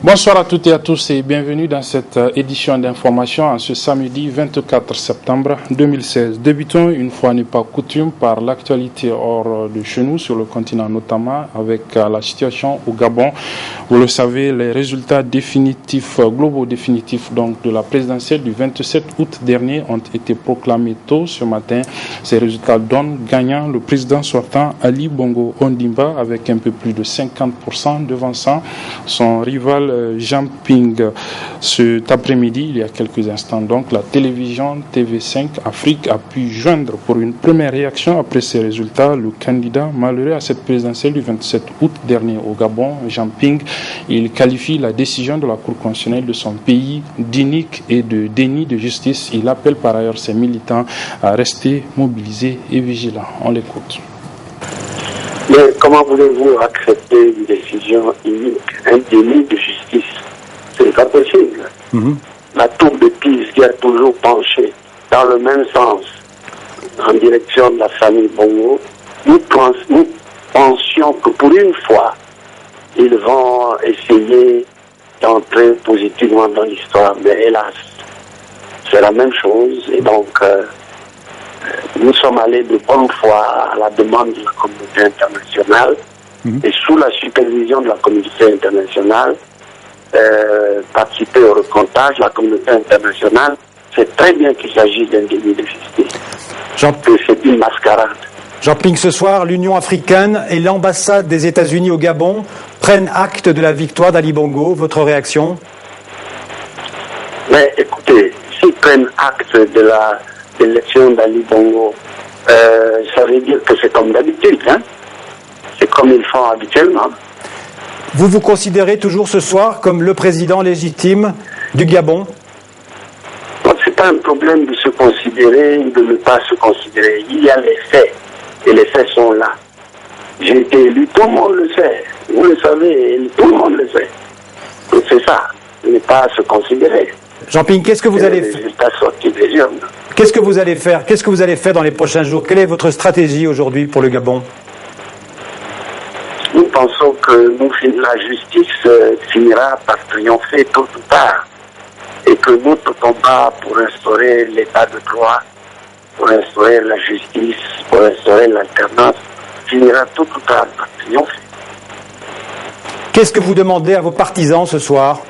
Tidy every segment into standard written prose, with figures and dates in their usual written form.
Bonsoir à toutes et à tous et bienvenue dans cette édition d'information en ce samedi 24 septembre 2016. Débutons une fois n'est pas coutume par l'actualité hors de chez nous, sur le continent notamment, avec la situation au Gabon. Vous le savez, les résultats définitifs, globaux définitifs donc, de la présidentielle du 27 août dernier ont été proclamés tôt ce matin. Ces résultats donnent gagnant le président sortant Ali Bongo Ondimba avec un peu plus de 50% devançant son rival Jean Ping. Cet après-midi, il y a quelques instants, donc, la télévision TV5 Afrique a pu joindre pour une première réaction après ces résultats le candidat malheureux à cette présidentielle du 27 août dernier au Gabon, Jean Ping. Il qualifie la décision de la Cour constitutionnelle de son pays d'inique et de déni de justice. Il appelle par ailleurs ses militants à rester mobilisés et vigilants. On l'écoute. Mais comment voulez-vous accepter une décision unique, un déni de justice? Ce n'est pas possible. La tour de Pise qui a toujours penché dans le même sens en direction de la famille Bongo, nous pensions que pour une fois, ils vont essayer d'entrer positivement dans l'histoire. Mais hélas, c'est la même chose. Et donc, nous sommes allés de bonne foi à la demande de la communauté internationale et sous la supervision de la communauté internationale, participer au recomptage. La communauté internationale sait très bien qu'il s'agit d'un déni de justice. Que c'est une mascarade. Jean-Ping, ce soir, l'Union africaine et l'ambassade des États-Unis au Gabon prennent acte de la victoire d'Ali Bongo. Votre réaction? Mais écoutez, s'ils prennent acte de l'élection d'Ali Bongo, ça veut dire que c'est comme d'habitude, hein? C'est comme ils font habituellement. Vous vous considérez toujours ce soir comme le président légitime du Gabon? Ce n'est pas un problème de se considérer ou de ne pas se considérer. Il y a les faits, et les faits sont là. J'ai été élu, tout le monde le sait. Vous le savez, tout le monde le sait. Donc c'est ça, ne pas se considérer. Jean-Ping, qu'est-ce que vous allez faire? Qu'est-ce que vous allez faire? Qu'est-ce que vous allez faire dans les prochains jours? Quelle est votre stratégie aujourd'hui pour le Gabon? Nous pensons que la justice finira par triompher tôt ou tard. Et que notre combat pour instaurer l'état de droit, pour instaurer la justice, pour instaurer l'alternance, finira tôt ou tard par triompher. Qu'est-ce que vous demandez à vos partisans ce soir?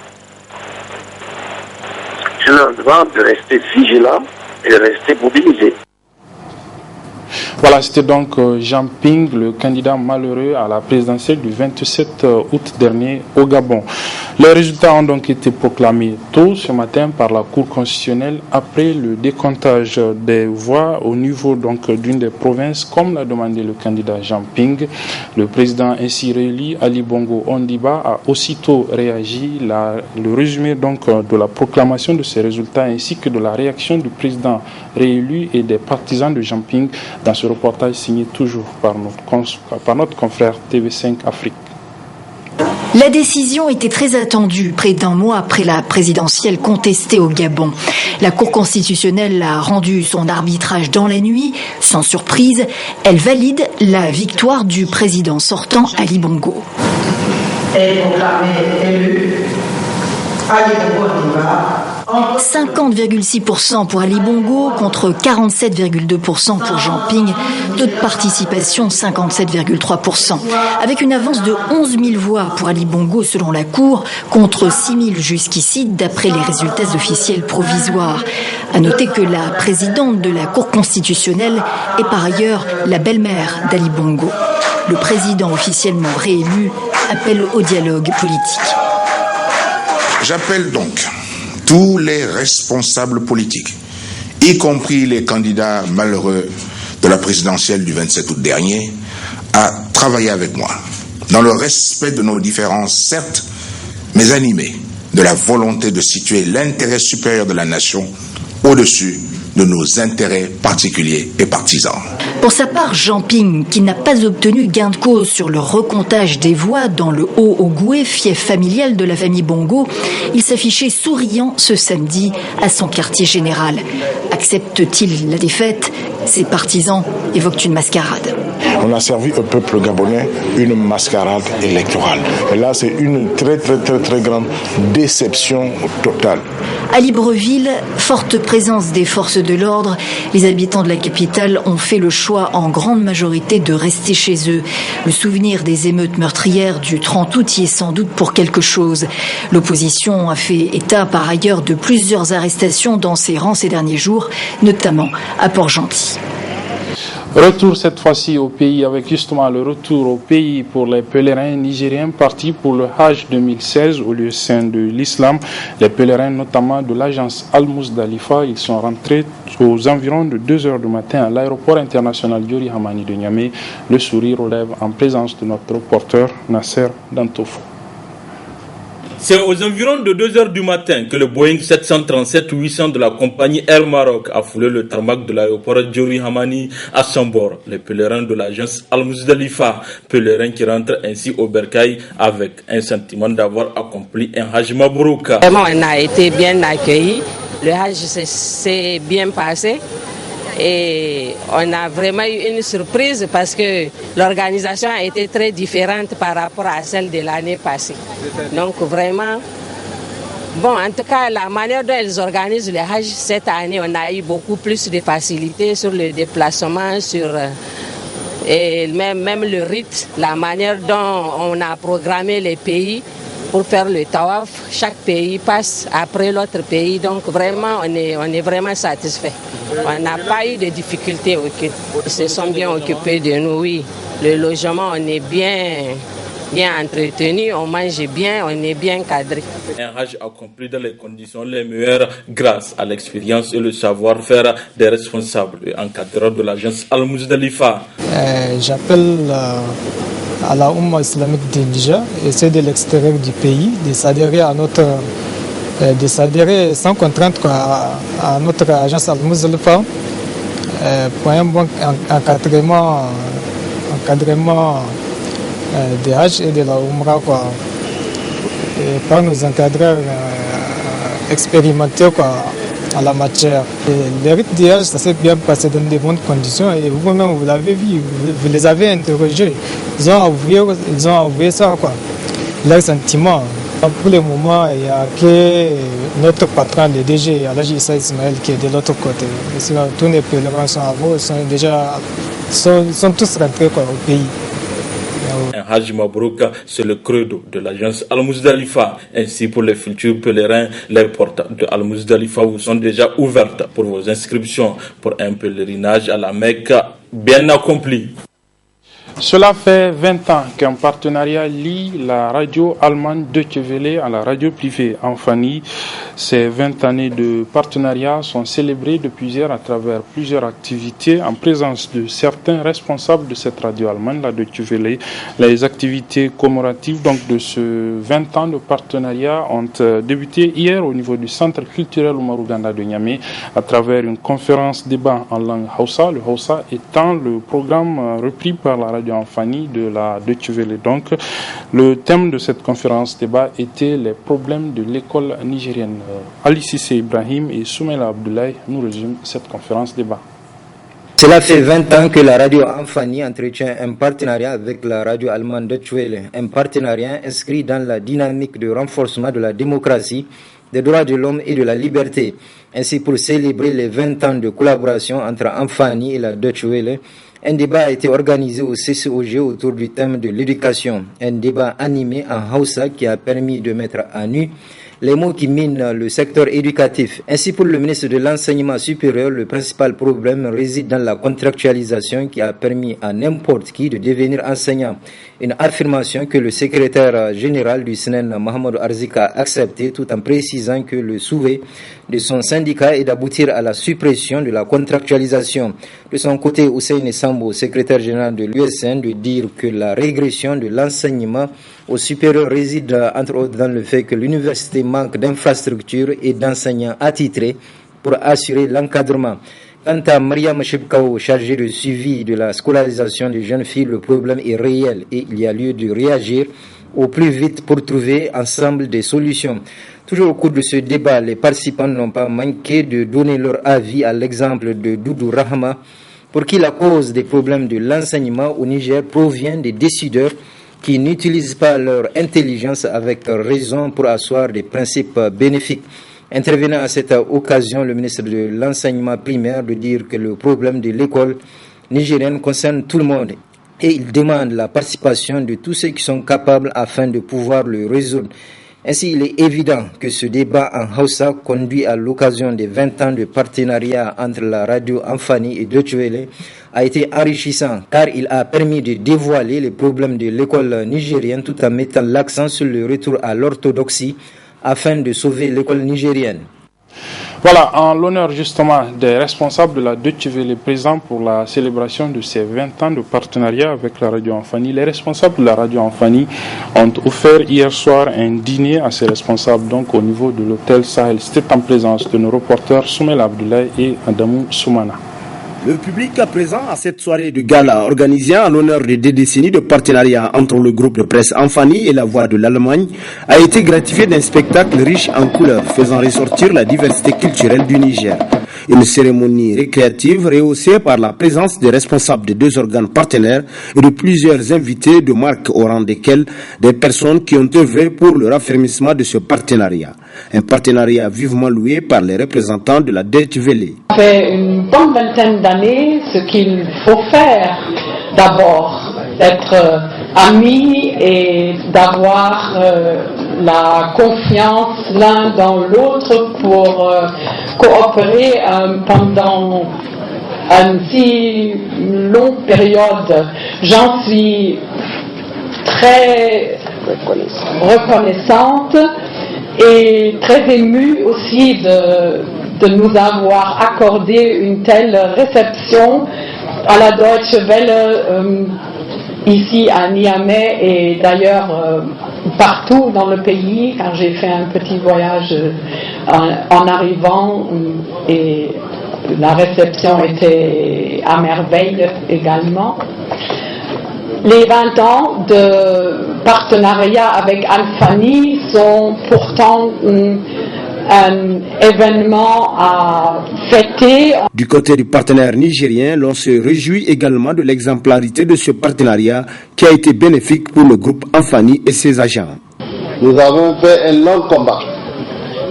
Je leur demande de rester vigilants et de rester mobilisés. Voilà, c'était donc Jean Ping, le candidat malheureux à la présidentielle du 27 août dernier au Gabon. Les résultats ont donc été proclamés tôt ce matin par la Cour constitutionnelle après le décomptage des voix au niveau donc d'une des provinces, comme l'a demandé le candidat Jean Ping. Le président ainsi réélu, Ali Bongo Ondimba, a aussitôt réagi. Le résumé donc de la proclamation de ces résultats ainsi que de la réaction du président réélu et des partisans de Jean Ping dans ce reportage signé toujours par notre confrère TV5 Afrique. La décision était très attendue, près d'un mois après la présidentielle contestée au Gabon. La Cour constitutionnelle a rendu son arbitrage dans la nuit. Sans surprise, elle valide la victoire du président sortant Ali Bongo. Est proclamé élu Ali Bongo Ondimba. 50,6% pour Ali Bongo contre 47,2% pour Jean Ping. Taux de participation 57,3%. Avec une avance de 11 000 voix pour Ali Bongo selon la Cour, contre 6 000 jusqu'ici d'après les résultats officiels provisoires. À noter que la présidente de la Cour constitutionnelle est par ailleurs la belle-mère d'Ali Bongo. Le président officiellement réélu appelle au dialogue politique. J'appelle donc tous les responsables politiques, y compris les candidats malheureux de la présidentielle du 27 août dernier, à travailler avec moi, dans le respect de nos différences, certes, mais animés de la volonté de situer l'intérêt supérieur de la nation au-dessus de nos intérêts particuliers et partisans. Pour sa part, Jean Ping, qui n'a pas obtenu gain de cause sur le recomptage des voix dans le Haut-Ogooué, fief familial de la famille Bongo, il s'affichait souriant ce samedi à son quartier général. Accepte-t-il la défaite? Ses partisans évoquent une mascarade. on a servi au peuple gabonais une mascarade électorale. Et là, c'est une très grande déception totale. À Libreville, forte présence des forces de l'ordre, les habitants de la capitale ont fait le choix en grande majorité de rester chez eux. Le souvenir des émeutes meurtrières du 30 août y est sans doute pour quelque chose. L'opposition a fait état par ailleurs de plusieurs arrestations dans ses rangs ces derniers jours, notamment à Port-Gentil. Retour cette fois-ci au pays avec justement le retour au pays pour les pèlerins nigériens partis pour le Hajj 2016 au lieu saint de l'islam. Les pèlerins notamment de l'agence Al-Muzdalifa, ils sont rentrés aux environs de 2h du matin à l'aéroport international Diori Hamani de Niamey. Le sourire aux lèvres en présence de notre reporter Nasser Dantofo. C'est aux environs de 2h du matin que le Boeing 737-800 de la compagnie Air Maroc a foulé le tarmac de l'aéroport Diori Hamani à son bord. Les pèlerins de l'agence Al-Muzdalifa, pèlerins qui rentrent ainsi au Bercail avec un sentiment d'avoir accompli un Hajj Mabrouk. Vraiment, on a été bien accueillis. Le Hajj s'est bien passé. Et on a vraiment eu une surprise parce que l'organisation a été très différente par rapport à celle de l'année passée. Donc vraiment, en tout cas, la manière dont ils organisent le Hajj cette année, on a eu beaucoup plus de facilité sur le déplacement, et même le rite, la manière dont on a programmé les pays pour faire le tawaf. Chaque pays passe après l'autre pays, donc vraiment on est vraiment satisfait. On n'a pas eu de difficultés. Ils se sont bien occupés de nous, oui. Le logement, on est bien entretenu, on mange bien, on est bien cadré. Un Hajj accompli dans les conditions les meilleures grâce à l'expérience et le savoir-faire des responsables et encadreurs de l'agence Al-Muzdalifa. J'appelle à la Oumma islamique du Niger, et c'est de l'extérieur du pays, de s'adhérer sans contrainte à notre agence Al-Muzdalifa pour un bon encadrement des Hajj et de la Oumra et par nos encadreurs expérimentés en la matière. Et les rites du Hajj, ça s'est bien passé dans de bonnes conditions et vous-même vous l'avez vu, vous les avez interrogés, ils ont avoué ça leur sentiment. Pour le moment, il n'y a que notre patron, le DG, Alaji Issa Ismaël, qui est de l'autre côté. Et sinon, tous les pèlerins sont à vous, sont tous rentrés au pays. Un Hajj Mabrouk, c'est le credo de l'agence Al-Muzdalifa. Ainsi, pour les futurs pèlerins, les portes de Al-Muzdalifa vous sont déjà ouvertes pour vos inscriptions pour un pèlerinage à la Mecque bien accompli. Cela fait 20 ans qu'un partenariat lie la radio allemande Deutsche Welle à la radio privée Amfani. Ces 20 années de partenariat sont célébrées depuis hier à travers plusieurs activités en présence de certains responsables de cette radio allemande, la Deutsche Welle. Les activités commémoratives donc de ce 20 ans de partenariat ont débuté hier au niveau du centre culturel Oumaruganda de Niamey à travers une conférence débat en langue Hausa, le Hausa étant le programme repris par la radio Amfani de la Deutsche Welle. Donc, le thème de cette conférence débat était les problèmes de l'école nigérienne. Ali Sissé Ibrahim et Soumaila Abdoulaye nous résument cette conférence débat. Cela fait 20 ans que la radio Amfani entretient un partenariat avec la radio allemande Deutsche Welle, un partenariat inscrit dans la dynamique de renforcement de la démocratie, des droits de l'homme et de la liberté. Ainsi, pour célébrer les 20 ans de collaboration entre Amfani et la Deutsche Welle, un débat a été organisé au CCOG autour du thème de l'éducation. Un débat animé en Hausa qui a permis de mettre à nu les mots qui minent le secteur éducatif. Ainsi, pour le ministre de l'Enseignement supérieur, le principal problème réside dans la contractualisation qui a permis à n'importe qui de devenir enseignant. Une affirmation que le secrétaire général du SNEN, Mohamed Arzika, a acceptée tout en précisant que le souhait de son syndicat est d'aboutir à la suppression de la contractualisation. De son côté, Hussein Sambo, secrétaire général de l'USN, de dire que la régression de l'enseignement au supérieur réside entre autres dans le fait que l'université manque d'infrastructures et d'enseignants attitrés pour assurer l'encadrement. Quant à Mariam Chibkao, chargée de suivi de la scolarisation des jeunes filles, le problème est réel et il y a lieu de réagir au plus vite pour trouver ensemble des solutions. Toujours au cours de ce débat, les participants n'ont pas manqué de donner leur avis à l'exemple de Doudou Rahma, pour qui la cause des problèmes de l'enseignement au Niger provient des décideurs qui n'utilisent pas leur intelligence avec raison pour asseoir des principes bénéfiques. Intervenant à cette occasion, le ministre de l'Enseignement primaire de dire que le problème de l'école nigérienne concerne tout le monde et il demande la participation de tous ceux qui sont capables afin de pouvoir le résoudre. Ainsi, il est évident que ce débat en Hausa conduit à l'occasion des 20 ans de partenariat entre la radio Amfani et Deutsche Welle a été enrichissant car il a permis de dévoiler les problèmes de l'école nigérienne tout en mettant l'accent sur le retour à l'orthodoxie afin de sauver l'école nigérienne. Voilà, en l'honneur justement des responsables de la Deutsche Welle présents pour la célébration de ces 20 ans de partenariat avec la radio Amfani, les responsables de la radio Amfani ont offert hier soir un dîner à ces responsables donc au niveau de l'hôtel Sahel. C'était en présence de nos reporters Soumel Abdoulaye et Adamou Soumana. Le public présent à cette soirée de gala organisée en l'honneur de 2 décennies de partenariat entre le groupe de presse Amfani et la Voix de l'Allemagne a été gratifié d'un spectacle riche en couleurs faisant ressortir la diversité culturelle du Niger. Une cérémonie récréative rehaussée par la présence des responsables des 2 organes partenaires et de plusieurs invités de marque au rang desquels des personnes qui ont œuvré pour le raffermissement de ce partenariat. Un partenariat vivement loué par les représentants de la Deutsche Welle. Ça fait une bonne vingtaine d'années, ce qu'il faut faire d'abord, d'être amis et d'avoir la confiance l'un dans l'autre pour coopérer pendant une si longue période. J'en suis très reconnaissante et très émue aussi de nous avoir accordé une telle réception à la Deutsche Welle ici à Niamey et d'ailleurs partout dans le pays, car j'ai fait un petit voyage en arrivant et la réception était à merveille également. Les 20 ans de partenariat avec Amfani sont pourtant un événement à fêter. Du côté du partenaire nigérien, l'on se réjouit également de l'exemplarité de ce partenariat qui a été bénéfique pour le groupe Amfani et ses agents. Nous avons fait un long combat.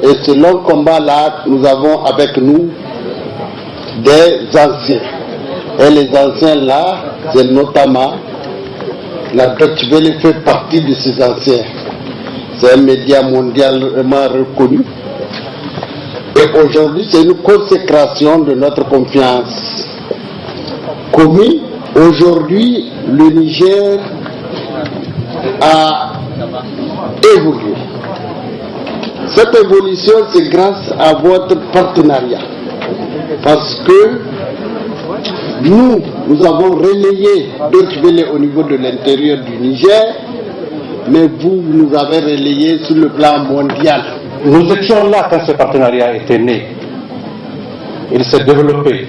Et ce long combat-là, nous avons avec nous des anciens. Et les anciens-là, c'est notamment la Deutsche Welle fait partie de ces anciens. C'est un média mondialement reconnu. Et aujourd'hui, c'est une consécration de notre confiance commune. Aujourd'hui, le Niger a évolué. Cette évolution, c'est grâce à votre partenariat. Parce que nous avons relayé Deutsche Welle au niveau de l'intérieur du Niger, mais vous nous avez relayé sur le plan mondial. Nous étions là quand ce partenariat était né. Il s'est développé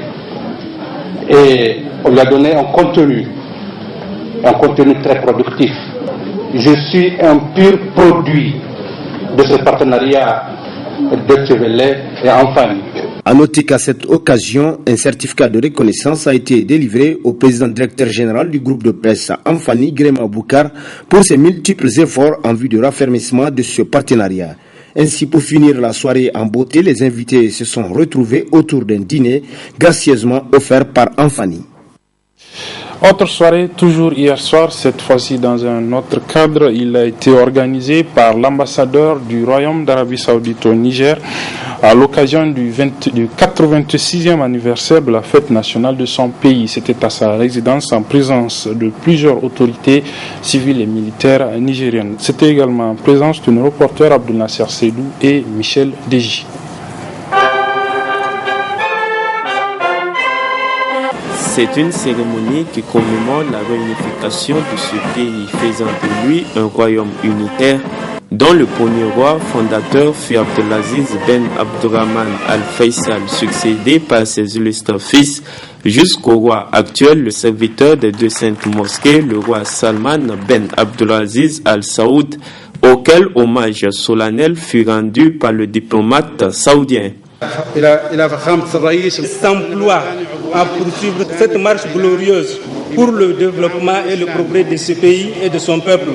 et on lui a donné un contenu très productif. Je suis un pur produit de ce partenariat Deutsche Welle et Amfani. À noter qu'à cette occasion, un certificat de reconnaissance a été délivré au président directeur général du groupe de presse Amfani, Gréma Boukar, pour ses multiples efforts en vue du raffermissement de ce partenariat. Ainsi, pour finir la soirée en beauté, les invités se sont retrouvés autour d'un dîner gracieusement offert par Amfani. Autre soirée, toujours hier soir, cette fois-ci dans un autre cadre, il a été organisé par l'ambassadeur du Royaume d'Arabie Saoudite au Niger à l'occasion du 86e anniversaire de la fête nationale de son pays. C'était à sa résidence en présence de plusieurs autorités civiles et militaires nigériennes. C'était également en présence de nos reporters Abdel Nasser Seydou et Michel Deji. C'est une cérémonie qui commémore la réunification de ce pays, faisant de lui un royaume unitaire dont le premier roi fondateur fut Abdelaziz Ben Abdurrahman Al-Faisal, succédé par ses illustres fils, jusqu'au roi actuel, le serviteur des 2 saintes mosquées, le roi Salman Ben Abdelaziz Al-Saoud, auquel hommage solennel fut rendu par le diplomate saoudien. s'emploie à poursuivre cette marche glorieuse pour le développement et le progrès de ce pays et de son peuple,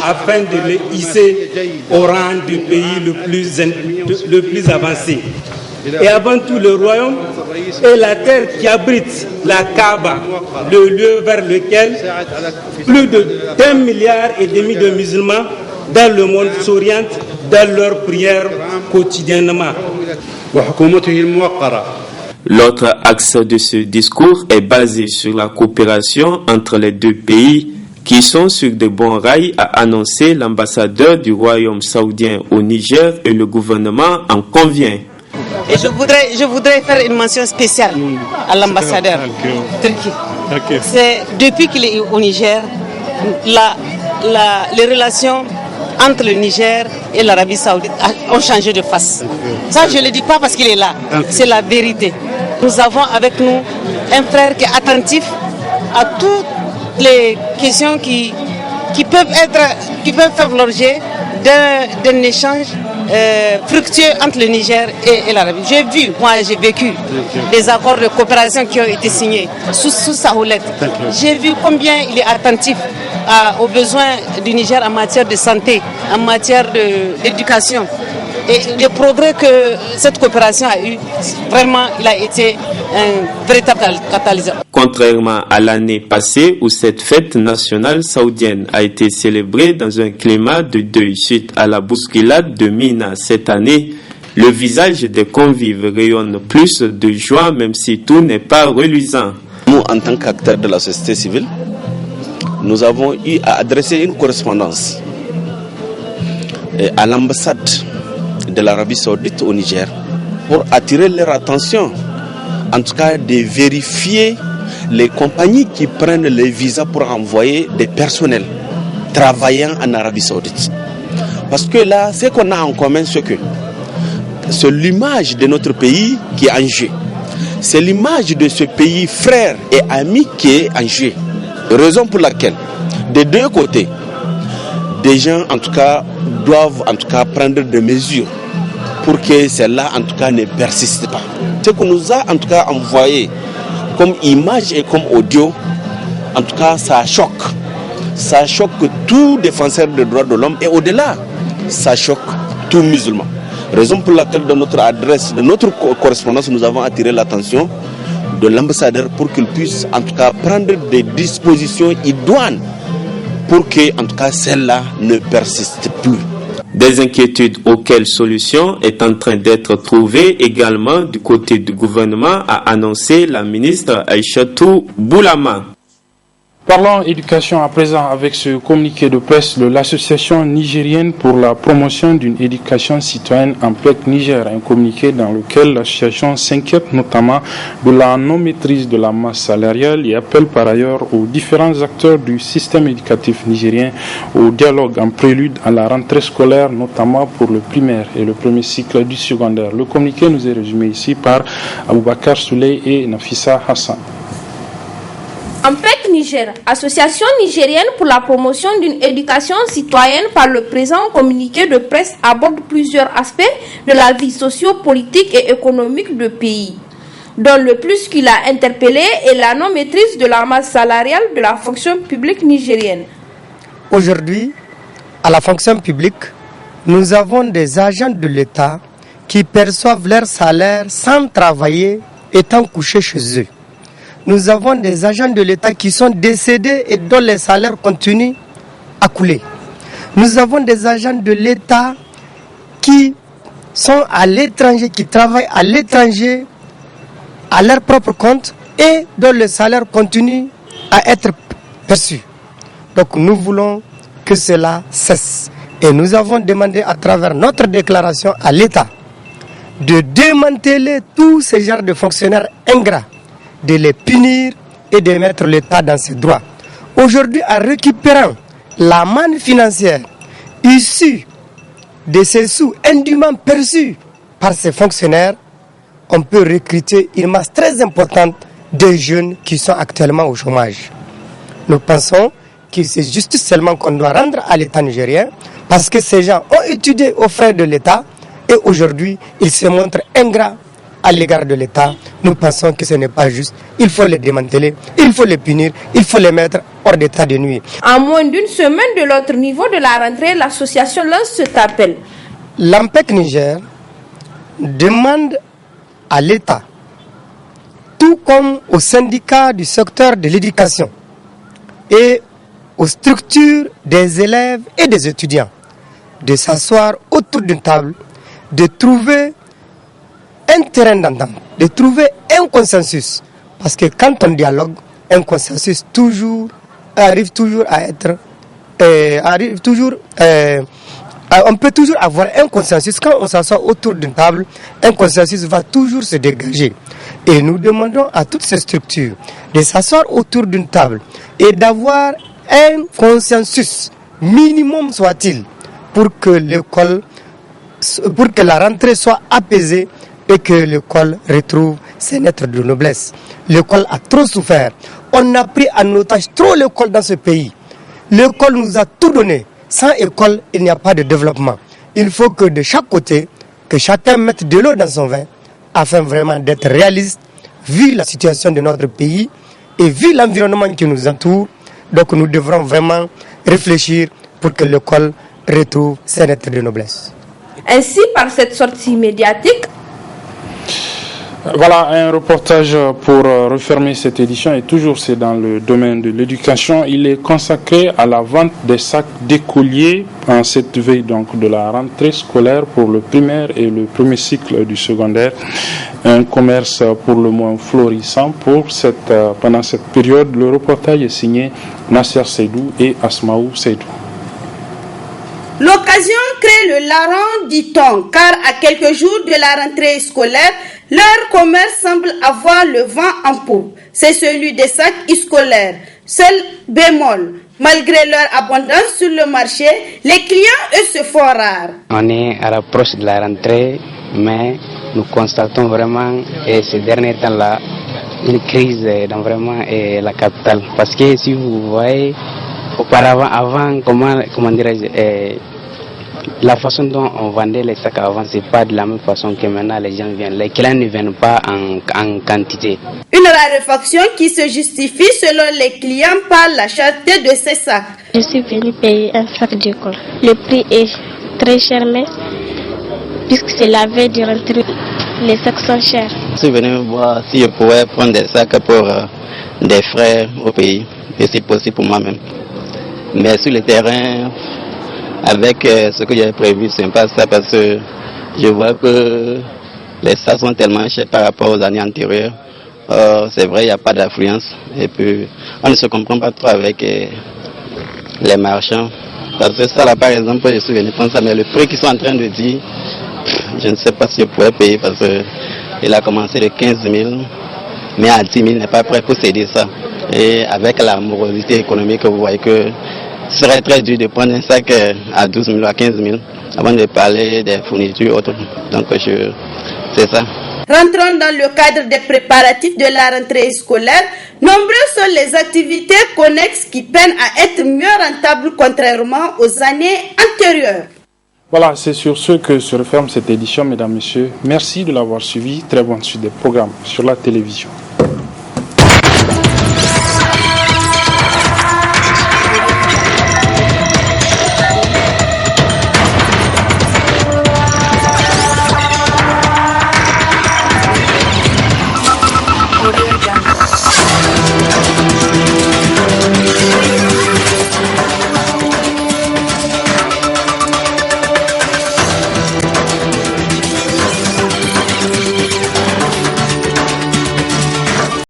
afin de le hisser au rang du pays le plus avancé. Et avant tout, le royaume est la terre qui abrite la Kaaba, le lieu vers lequel plus de 1,5 milliard de musulmans dans le monde s'orientent dans leurs prières quotidiennement. L'autre axe de ce discours est basé sur la coopération entre les deux pays qui sont sur de bons rails, a annoncé l'ambassadeur du royaume saoudien au Niger, et le gouvernement en convient. Et je voudrais faire une mention spéciale à l'ambassadeur turc. C'est depuis qu'il est au Niger, les relations entre le Niger et l'Arabie Saoudite ont changé de face. Ça, je ne le dis pas parce qu'il est là, c'est la vérité. Nous avons avec nous un frère qui est attentif à toutes les questions qui peuvent faire l'objet d'un échange fructueux entre le Niger et l'Arabie. J'ai vécu les accords de coopération qui ont été signés sous sa houlette. J'ai vu combien il est attentif aux besoins du Niger en matière de santé, en matière d'éducation. Et le progrès que cette coopération a eu, vraiment, il a été un véritable catalyseur. Contrairement à l'année passée où cette fête nationale saoudienne a été célébrée dans un climat de deuil suite à la bousculade de Mina cette année, le visage des convives rayonne plus de joie, même si tout n'est pas reluisant. Nous, en tant qu'acteurs de la société civile, nous avons eu à adresser une correspondance à l'ambassade de l'Arabie Saoudite au Niger pour attirer leur attention, en tout cas de vérifier les compagnies qui prennent les visas pour envoyer des personnels travaillant en Arabie Saoudite. Parce que là, ce qu'on a en commun, c'est l'image de notre pays qui est en jeu. C'est l'image de ce pays frère et ami qui est en jeu. Raison pour laquelle, des deux côtés, des gens en tout cas doivent en tout cas prendre des mesures pour que cela en tout cas ne persiste pas. Ce qu'on nous a en tout cas envoyé comme image et comme audio, en tout cas ça choque. Ça choque tout défenseur des droits de l'homme et au-delà, ça choque tout musulman. Raison pour laquelle dans notre adresse, dans notre correspondance, nous avons attiré l'attention de l'ambassadeur pour qu'il puisse en tout cas prendre des dispositions idoines pour que en tout cas celle-là ne persiste plus. Des inquiétudes auxquelles solution est en train d'être trouvée également du côté du gouvernement, a annoncé la ministre Aïchatou Boulama. Parlons éducation à présent avec ce communiqué de presse de l'Association nigérienne pour la promotion d'une éducation citoyenne en PEC Niger, un communiqué dans lequel l'association s'inquiète notamment de la non-maîtrise de la masse salariale et appelle par ailleurs aux différents acteurs du système éducatif nigérien au dialogue en prélude à la rentrée scolaire, notamment pour le primaire et le premier cycle du secondaire. Le communiqué nous est résumé ici par Aboubakar Souley et Nafissa Hassan. AMPEC Niger, Association nigérienne pour la promotion d'une éducation citoyenne, par le présent communiqué de presse, aborde plusieurs aspects de la vie socio-politique et économique du pays, dont le plus qui l'a interpellé est la non-maîtrise de la masse salariale de la fonction publique nigérienne. Aujourd'hui, à la fonction publique, nous avons des agents de l'État qui perçoivent leur salaire sans travailler, étant couchés chez eux. Nous avons des agents de l'État qui sont décédés et dont les salaires continuent à couler. Nous avons des agents de l'État qui sont à l'étranger, qui travaillent à l'étranger à leur propre compte et dont le salaire continue à être perçu. Donc nous voulons que cela cesse. Et nous avons demandé à travers notre déclaration à l'État de démanteler tous ces genres de fonctionnaires ingrats, de les punir et de mettre l'État dans ses droits. Aujourd'hui, en récupérant la manne financière issue de ces sous indûment perçus par ces fonctionnaires, on peut recruter une masse très importante de jeunes qui sont actuellement au chômage. Nous pensons que c'est justice seulement qu'on doit rendre à l'État nigérien, parce que ces gens ont étudié aux frais de l'État, Et aujourd'hui, ils se montrent ingrats à l'égard de l'État. Nous pensons que ce n'est pas juste. Il faut les démanteler, il faut les punir, il faut les mettre hors d'état de nuire. À moins d'une semaine de l'autre niveau de la rentrée, l'association lance cet appel. L'AMPEC Niger demande à l'État, tout comme aux syndicats du secteur de l'éducation et aux structures des élèves et des étudiants, de s'asseoir autour d'une table, de trouver un terrain d'entente, de trouver un consensus. Parce que quand on dialogue, un consensus arrive toujours à être... on peut toujours avoir un consensus. Quand on s'assoit autour d'une table, un consensus va toujours se dégager. Et nous demandons à toutes ces structures de s'asseoir autour d'une table et d'avoir un consensus, minimum soit-il, pour que la rentrée soit apaisée et que l'école retrouve ses lettres de noblesse. L'école a trop souffert. On a pris en otage trop l'école dans ce pays. L'école nous a tout donné. Sans école, il n'y a pas de développement. Il faut que de chaque côté, que chacun mette de l'eau dans son vin, afin vraiment d'être réaliste, vu la situation de notre pays et vu l'environnement qui nous entoure. Donc nous devrons vraiment réfléchir pour que l'école retrouve ses lettres de noblesse. Ainsi, par cette sortie médiatique, voilà un reportage pour refermer cette édition et toujours c'est dans le domaine de l'éducation. Il est consacré à la vente des sacs d'écoliers en cette veille donc de la rentrée scolaire pour le primaire et le premier cycle du secondaire. Un commerce pour le moins florissant pendant cette période. Le reportage est signé Nasser Seydou et Asmaou Seydou. L'occasion crée le larron, dit-on, car à quelques jours de la rentrée scolaire, leur commerce semble avoir le vent en poupe. C'est celui des sacs scolaires. Seul bémol, malgré leur abondance sur le marché, les clients, eux, se font rares. On est à l'approche de la rentrée, mais nous constatons vraiment ces derniers temps-là une crise dans vraiment la capitale. Parce que si vous voyez, auparavant, comment dirais-je, la façon dont on vendait les sacs avant, c'est pas de la même façon que maintenant les gens viennent. Les clients ne viennent pas en quantité. Une raréfaction qui se justifie selon les clients par la cherté de ces sacs. Je suis venu payer un sac d'école. Le prix est très cher, mais puisque c'est la veille de rentrée, les sacs sont chers. Je suis venu voir si je pouvais prendre des sacs pour des frais au pays, et c'est possible pour moi-même. Mais sur le terrain, avec ce que j'avais prévu, ce n'est pas ça parce que je vois que les sacs sont tellement chers par rapport aux années antérieures. C'est vrai, il n'y a pas d'affluence. Et puis, on ne se comprend pas trop avec les marchands. Parce que ça, là, par exemple, je suis venu prendre ça, mais le prix qu'ils sont en train de dire, je ne sais pas si je pourrais payer parce qu'il a commencé de 15 000, mais à 10 000, il n'est pas prêt pour céder ça. Et avec la morosité économique, vous voyez que ce serait très dur de prendre un sac à 12 000 ou à 15 000 avant de parler des fournitures autres. Donc, c'est ça. Rentrons dans le cadre des préparatifs de la rentrée scolaire. Nombreuses sont les activités connexes qui peinent à être mieux rentables contrairement aux années antérieures. Voilà, c'est sur ce que se referme cette édition, mesdames, messieurs. Merci de l'avoir suivi. Très bonne suite des programmes sur la télévision.